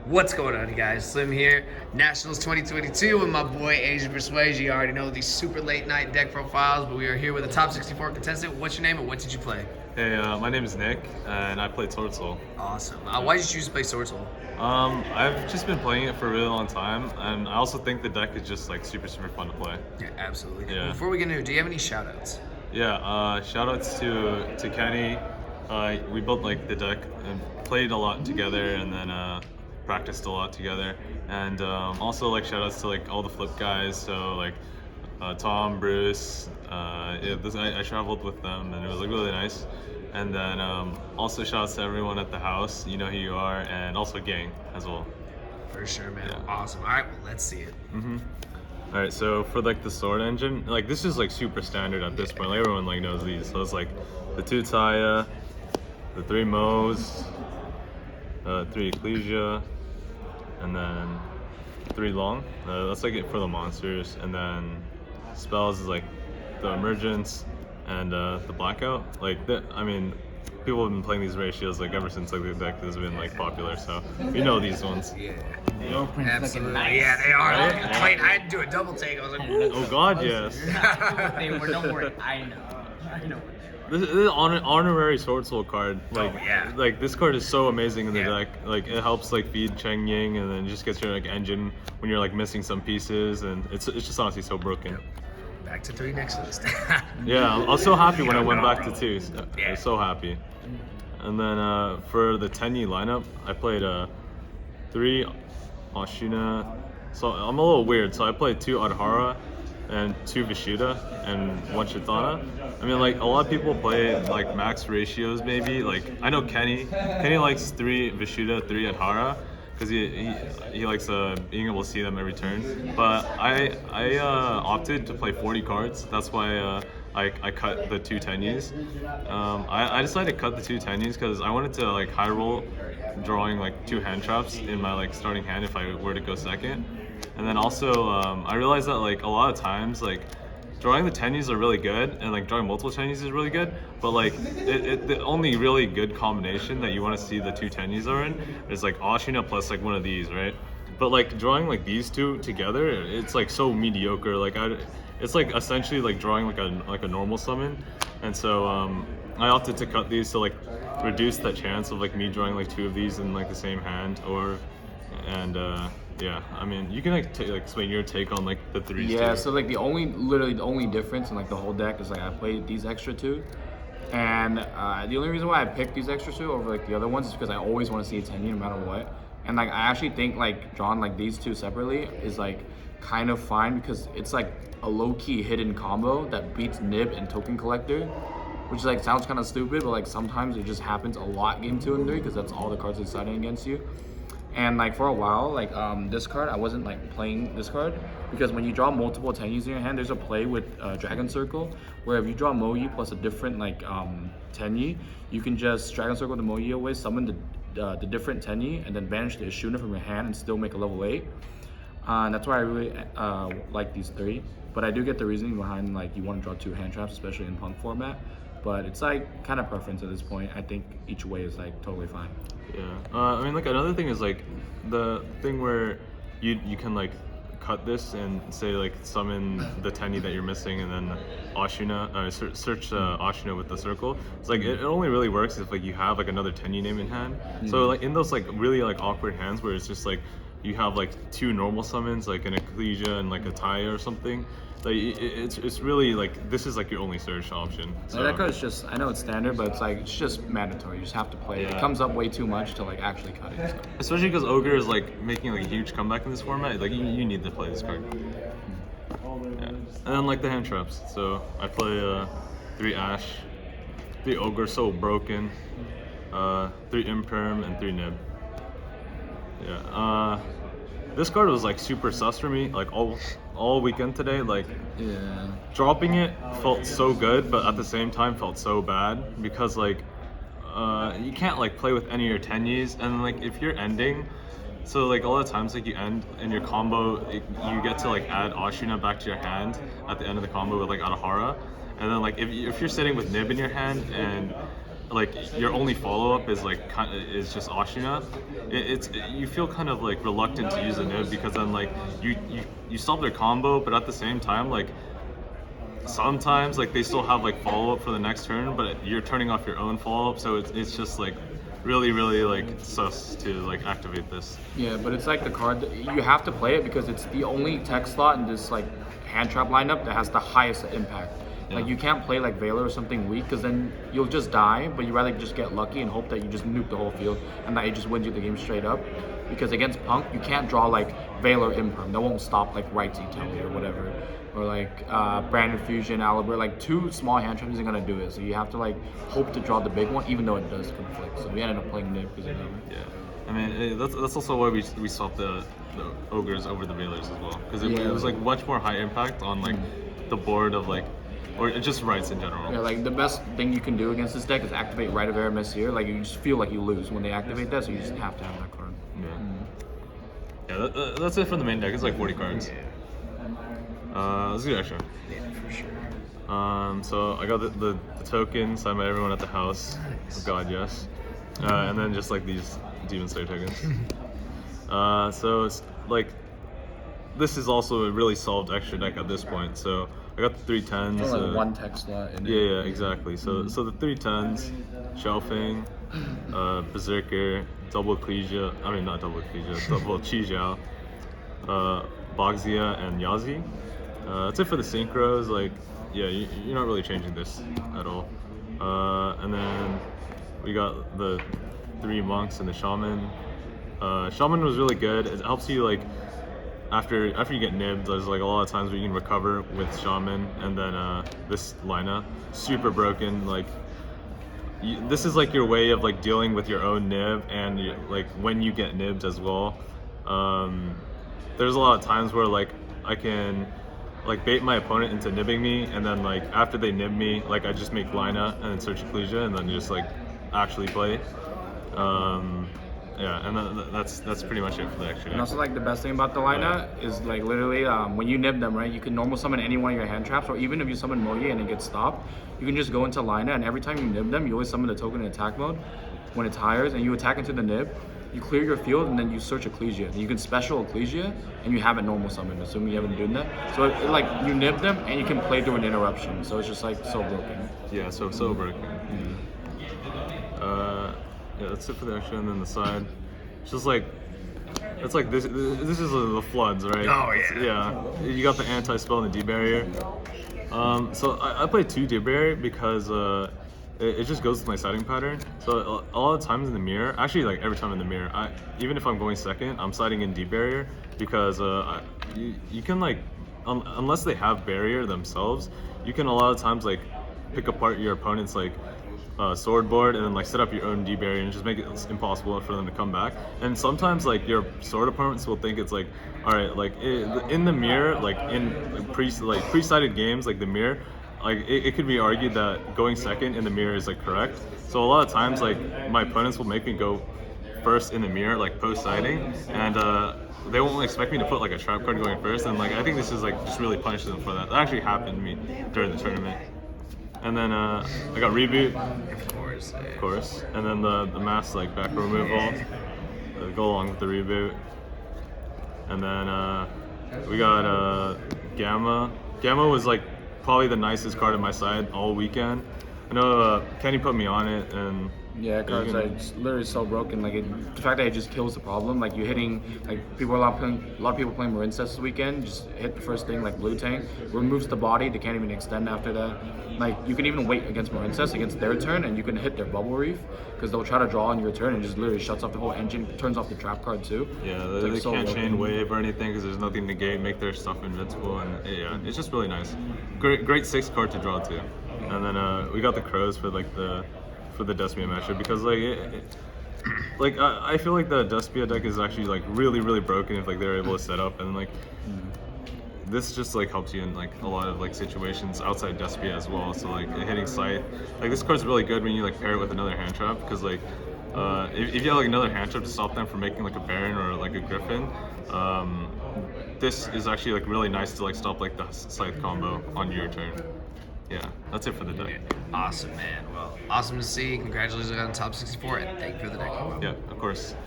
What's going on, you guys? Slim here, Nationals 2022 with my boy Asian Persuasion. You already know these super late night deck profiles, but we are here with a top 64 contestant. What's your name and what did you play? Hey, my name is Nick, and I played SWORDSOUL. Awesome. Why did you choose to play SWORDSOUL? I've just been playing it for a really long time, and I also think the deck is just like super fun to play. Yeah, absolutely. Yeah. Before we get into it, do you have any shout outs? Yeah, shout outs to Kenny. We built like the deck and played a lot together, and then practiced a lot together. And also like shout outs to like all the flip guys. So like Tom, Bruce. I traveled with them, and it was like really nice. And then also shout outs to everyone at the house. You know who you are, and also gang as well. For sure, man. Yeah. Awesome. All right, well, let's see it. All right, so for like the sword engine, like this is like super standard at this point. Like everyone like knows these. So it's like the 2 Taya, the 3 Mo's, 3 Ecclesia, and then 3 Long. That's like it for the monsters. And then spells is like the Emergence and the Blackout. Like I mean, people have been playing these ratios like ever since like the deck has been like popular. So we know these ones. Yeah. Absolutely. Nice. Yeah, they are. Right? Wait, I had to do a double take. I was like, Oh God, yes. They were, don't worry, I know. This is an honorary SWORDSOUL card. Like, yeah. like this card is so amazing in the Yeah. deck. Like it helps like feed Cheng Ying, and then just gets your like engine when you're like missing some pieces, and it's just honestly so broken. back to 3 next list. Yeah, I was so happy when I went back to 2. I Yeah. was so happy. And then for the Tenyi lineup, I played 3 Ashina. So I'm a little weird. So I played 2 Adhara and 2 Vishida and 1 Chitana. I mean, like a lot of people play like max ratios maybe. Like I know Kenny likes 3 Vishida, 3 Adhara. Because he likes being able to see them every turn. But I opted to play 40 cards. That's why I cut the 2 Tenyis. I decided to cut the 2 Tenyis because I wanted to like high roll, drawing like 2 hand traps in my like starting hand if I were to go second. And then also I realized that like a lot of times like drawing the Tenyis are really good, and like drawing multiple Tenyis is really good, but like the only really good combination that you want to see the 2 Tenyis are in is like Ashina plus like one of these, right? But like drawing like these 2 together, it's like so mediocre. Like it's like essentially like drawing like a normal summon, and so I opted to cut these to like reduce the chance of like me drawing like 2 of these in like the same hand, yeah, I mean, you can like explain your take on like the 3s. Yeah, too. so like literally the only difference in like the whole deck is like I played these extra 2, and the only reason why I picked these extra 2 over like the other ones is because I always want to see a Tenyi no matter what. And like I actually think like drawing like these 2 separately is like kind of fine because it's like a low-key hidden combo that beats Nib and Token Collector, which like sounds kind of stupid, but like sometimes it just happens a lot game 2 and 3 because that's all the cards deciding against you. And like for a while, like this card, I wasn't like playing this card because when you draw multiple Tenyis in your hand, there's a play with Dragon Circle where if you draw Moyi plus a different like Tenyi, you can just Dragon Circle the Moyi away, summon the different Tenyi, and then banish the Ashina from your hand and still make a level 8. And that's why I really like these 3. But I do get the reasoning behind like you want to draw 2 hand traps, especially in Punk format. But it's like kind of preference at this point. I think each way is like totally fine. Yeah, I mean, like another thing is like the thing where you can like cut this and say like summon the Tenyi that you're missing, and then Ashina search Ashina with the circle. It's like it only really works if like you have like another Tenyi name in hand. So like in those like really like awkward hands where it's just like you have like 2 normal summons like an Ecclesia and like a Taya or something. Like it's really like this is like your only search option. So That card is just, I know it's standard, but it's just mandatory. You just have to play it. Yeah. It comes up way too much to like actually cut it. So. especially because Ogre is like making like a huge comeback in this format. Like you need to play this card. Yeah. And then like the hand traps. So I play 3 Ash, 3 Ogre so broken, 3 Imperm, and 3 Nib. Yeah. This card was like super sus for me, like all weekend today. Like Yeah. dropping it felt so good, but at the same time felt so bad because like you can't like play with any of your Tenyis, and like if you're ending, so like a lot of times like you end in your combo, you get to like add Ashina back to your hand at the end of the combo with like Adhara, and then like if you're sitting with Nib in your hand and like your only follow-up is like is just Ashina, you feel kind of like reluctant to use a nib because then like you stop their combo, but at the same time like sometimes like they still have like follow-up for the next turn, but you're turning off your own follow-up, so it's just like really like sus to like activate this. Yeah, but it's like the card that you have to play it because it's the only tech slot in this like hand trap lineup that has the highest impact. Yeah. Like you can't play like Valor or something weak because then you'll just die, but you rather just get lucky and hope that you just nuke the whole field and that it just wins you the game straight up. Because against Punk, you can't draw like Valor Imperm. That won't stop like Rightsy Telly or whatever. Or like Branded Fusion, Aliber. Like 2 small hand traps isn't gonna do it. So you have to like hope to draw the big one, even though it does conflict. So we ended up playing Nib because of that. Yeah, I mean that's also why we swapped the ogres over the Valors as well, because it was like much more high impact on like the board of like, or just rights in general. Yeah, like the best thing you can do against this deck is activate Rite of Air Messier. Like you just feel like you lose when they activate that, so you just have to have that card. Yeah, that's it for the main deck. It's like 40 cards. Let's do extra. Yeah, for sure. So I got the token signed by everyone at the house. Nice. Oh God, yes. And then just like these Demon Slayer tokens. So it's like this is also a really solved extra deck at this point. So I got the 3 10s. There's like 1 tech slot in it. Yeah, exactly. So the 3 10s, Shelfing, Berserker, double Ecclesia. I mean not double Ecclesia, double Chijiao, Bogzia, and Yazi. That's it for the synchros. Like, yeah, you're not really changing this at all. And then we got the 3 monks and the shaman. Shaman was really good. It helps you like after you get nibbed. There's like a lot of times where you can recover with shaman, and then this Lina, super broken. Like this is like your way of like dealing with your own nib and like when you get nibbed as well. There's a lot of times where like I can like bait my opponent into nibbing me, and then like after they nib me, like I just make Lina and then search Ecclesia and then just like actually play. Yeah, and that's pretty much it for the extra deck. And also like the best thing about the Lina is like literally when you nib them, right, you can normal summon any one of your hand traps, or even if you summon Moye and it gets stopped, you can just go into Lina, and every time you nib them, you always summon the token in attack mode when it's hires, and you attack into the nib. You clear your field and then you search Ecclesia. And you can special Ecclesia and you have it normal summon, assuming you haven't done that. So it like you nib them and you can play through an interruption. So it's just like so broken. Yeah, so broken. Yeah, that's it for the extra, and then the side. It's just like it's like this is the floods, right? Oh yeah. Yeah, you got the anti-spell and the D-barrier. So I play 2 D-barrier because it just goes with my siding pattern. So a lot of times in the mirror, actually like every time in the mirror, even if I'm going second, I'm siding in D-barrier because you can like, unless they have barrier themselves, you can a lot of times like pick apart your opponent's like sword board and then like set up your own D-barrier and just make it impossible for them to come back. And sometimes like your sword opponents will think it's like, all right, like in the mirror, like in pre-sided games, like the mirror, like it could be argued that going second in the mirror is like correct. So a lot of times like my opponents will make me go first in the mirror, like post-siding, and they won't expect me to put like a trap card going first, and like I think this is like just really punishes them for that. That actually happened to me during the tournament. And then I got reboot, of course, and then the mass like back removal go along with the reboot, and then we got Gamma. Gamma was like probably the nicest card on my side all weekend. I know Kenny put me on it, and yeah, card's like literally so broken. Like the fact that it just kills the problem. Like you're hitting, like a lot of people playing Marincess this weekend. Just hit the first thing like blue tank, removes the body. They can't even extend after that. Like you can even wait against Marincess against their turn, and you can hit their bubble reef because they'll try to draw on your turn and just literally shuts off the whole engine, turns off the trap card too. Yeah, they like can't chain wave or anything because there's nothing to negate, make their stuff invincible, and yeah, it's just really nice. Great 6 card to draw too. And then we got the crows for like the Despia matchup because like I feel like the Despia deck is actually like really broken if like they're able to set up, and like this just like helps you in like a lot of like situations outside Despia as well. So like hitting Scythe, like this card's really good when you like pair it with another hand trap because like if you have like another hand trap to stop them from making like a Baron or like a Griffin, this is actually like really nice to like stop like the Scythe combo on your turn. Yeah, that's it for the deck. Awesome, man. Well, Awesome to see. Congratulations on top 64, and thank you for the deck. Yeah, of course.